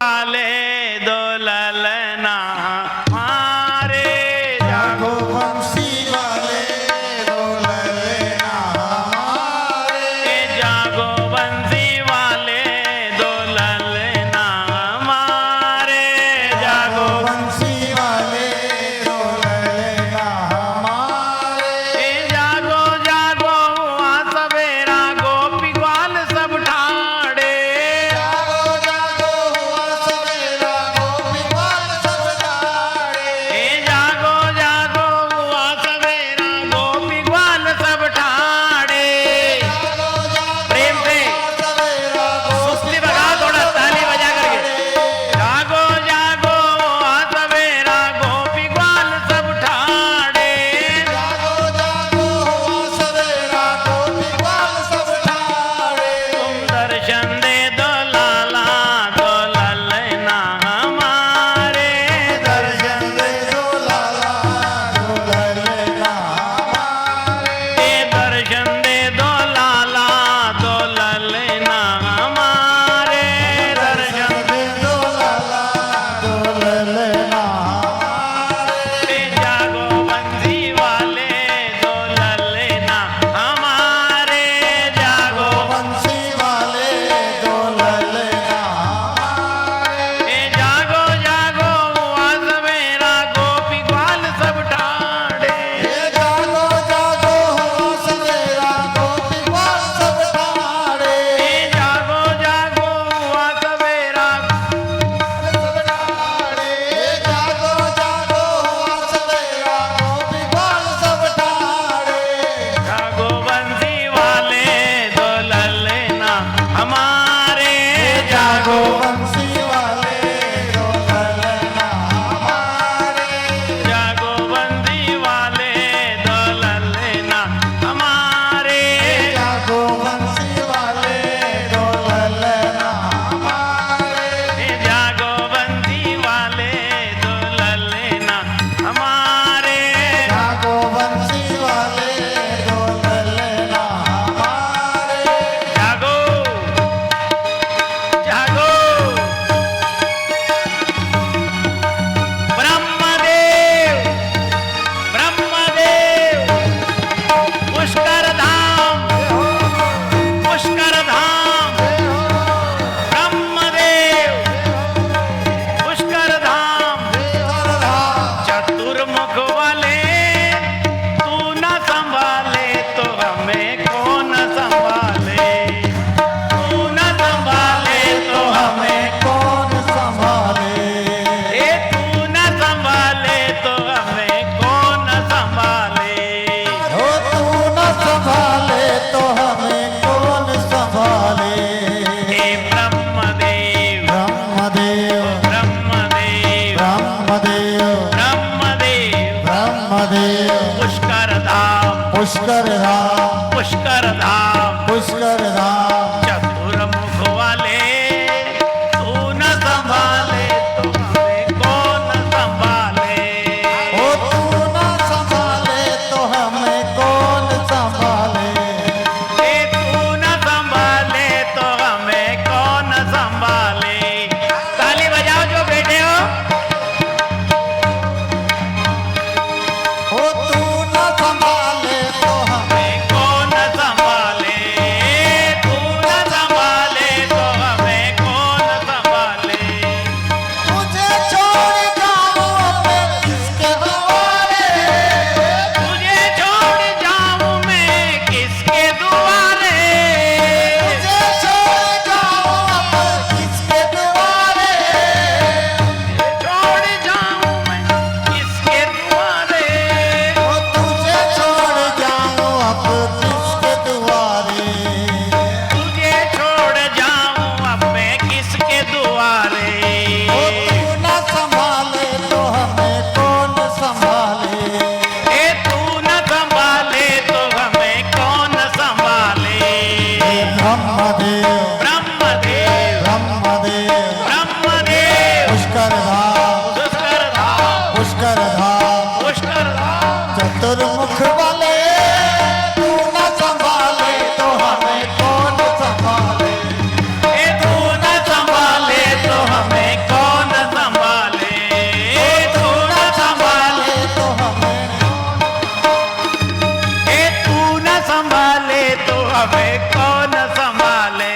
वाले दो ललना हमारे, जागो बंसी वाले दो ललना हमारे, जागो बंसी वाले दो ललना हमारे, जागो बंसी वाले दो ललना हमारे, जागो जागो हुआ सवेरा गोपी ग्वाल सब ठाड़े, जागो जागो हुआ सवेरा हमें कौन संभाले।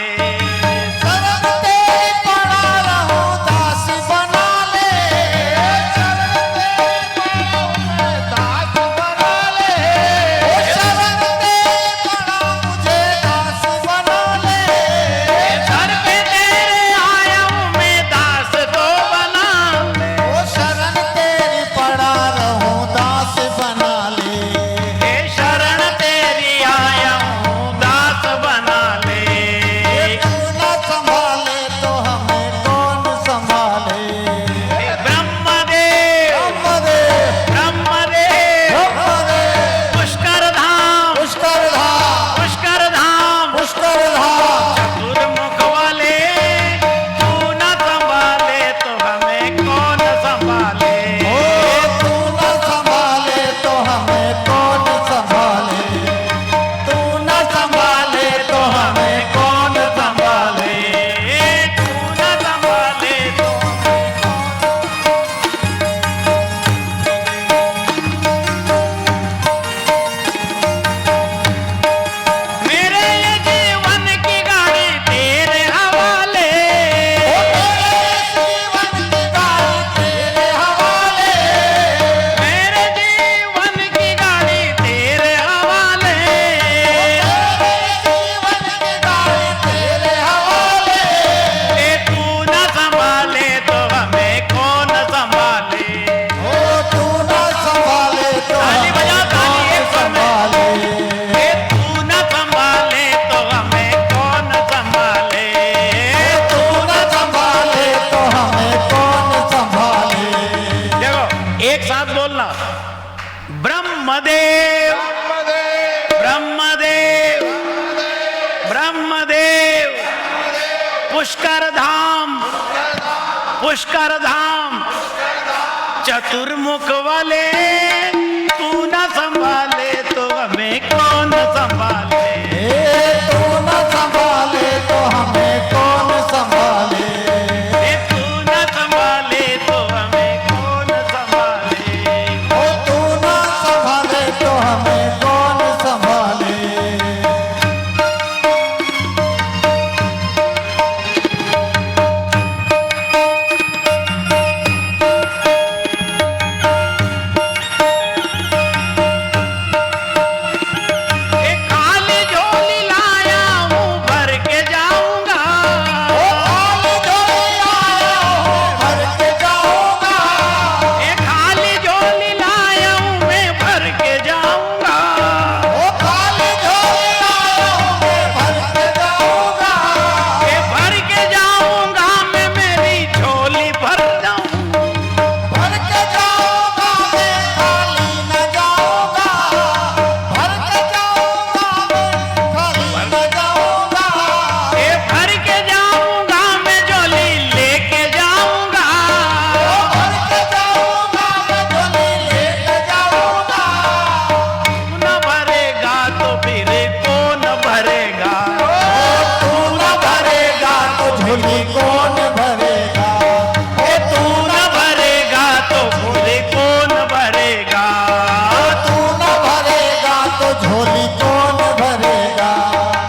शरण तेरी पड़ा रहूं दास बना ले, शरण तेरी पड़ा मैं दास बना ले, ओ शरण तेरी पड़ा मुझे दास बना ले, सर पे तेरे आया हूँ मैं दास तो बना ले। ओ शरण तेरी पड़ा रहूं दास बना ले, हे शरण तेरी आया हूँ दास बना ले। तू न संभाले तो हमें कौन संभाले। हे ब्रह्मदेव ब्रह्मदेव ब्रह्मदेव ब्रह्मदेव पुष्कर धाम पुष्करधाम पुष्कर धाम पुष्करधाम चतुर्मुख वाले तू न संभाले तो हमें कौन संभाले। ओ तू न संभाले तो हमें कौन संभाले, तू न संभाले तो हमें कौन संभाले। तू न संभाले तो मेरे ये जीवन की गाड़ी तेरे हवाले। ओ तेरे जीवन की गाड़ी तेरे हवाले, मेरे जीवन की गाड़ी तेरे हवाले। तेरे जीवन की गाड़ी तेरे हवाले। ए तू न संभाले तो हमें कौन संभाले। ओ तू न संभाले तो ताली बजा, हमें ताली कौन एक बार में। संभाले। ए तू न संभाले तो हमें कौन संभाले। तू न संभाले तो हमें कौन संभाले। देखो एक साथ बोलना, ब्रह्मदेव ब्रह्मदेव ब्रह्मदेव पुष्कर धाम पुष्कर धाम चतुर्मुख वाले तू न संभाले तो हमें कौन संभाले। तू न संभाले तो हमें कौन संभाले। ए तू न संभाले तो हमें कौन संभाले। ओ तू न संभाले तो हमें कौन संभाले। एक खाली झोली लाया हूँ भर के जाऊंगा। ओ खाली झोली आया हूँ भर के जाऊंगा। एक खाली झोली लाया हूँ मैं भर के जाऊंगा। ओ खाली झोली आया हूँ मैं भर के जाऊंगा। ए भर के जाऊंगा मैं मेरी झोली भर जाऊंगा। भर के जाऊंगा मैं खाली न जाऊंगा। भर के जाऊंगा मैं खाली न जाऊंगा। ए भर के जाऊंगा मैं झोली लेके जाऊंगा। ओ भर के जाऊंगा मैं झोली लेके जाऊंगा। तू न भरेगा तो फिर कौन भरेगा। तू न भरेगा तो झोली कौन भरेगा। ए तू न भरेगा तो फिर कौन भरेगा। तू न भरेगा तो झोली कौन भरेगा।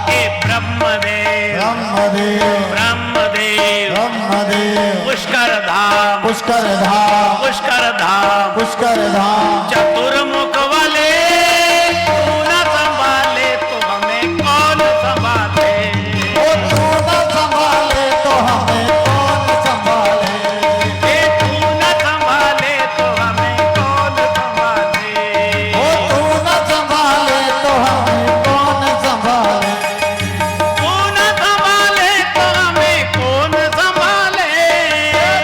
ए ब्रह्मदेव ब्रह्मदेव ब्रह्मदेव ब्रह्मदेव पुष्कर धाम पुष्करधाम पुष्कर धाम पुष्करधाम चतुर्मुख वाले तू न संभाले तो हमें कौन संभाले। ओ तू न संभाले तो हमें कौन संभाले। ए तू न संभाले तो हमें कौन संभाले। ओ तू न संभाले तो हमें कौन संभाले। तू न संभाले तो हमें कौन संभाले।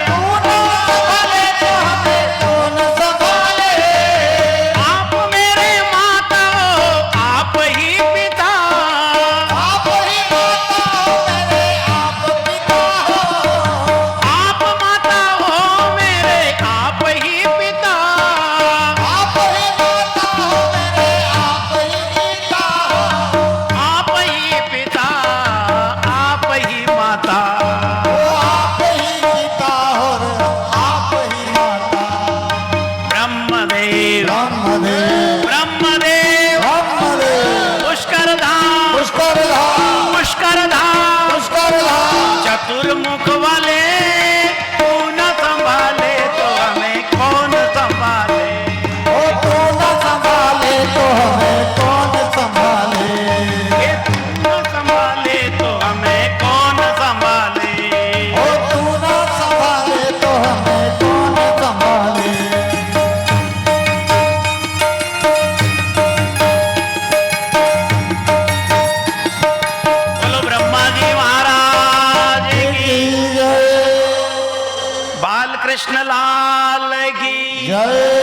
तू न संभाले तो हमें कौन संभाले। असुर मुख वाले तू न संभाले तो हमें कौन संभाले। ओ तू न संभाले तो हमें कौन संभाले। ये तू न संभाले तो हमें कौन संभाले। ओ तू न संभाले तो हमें कौन संभाले। बोलो ब्रह्मा जी महाराज की, जय बाल कृष्ण लाल की। जय।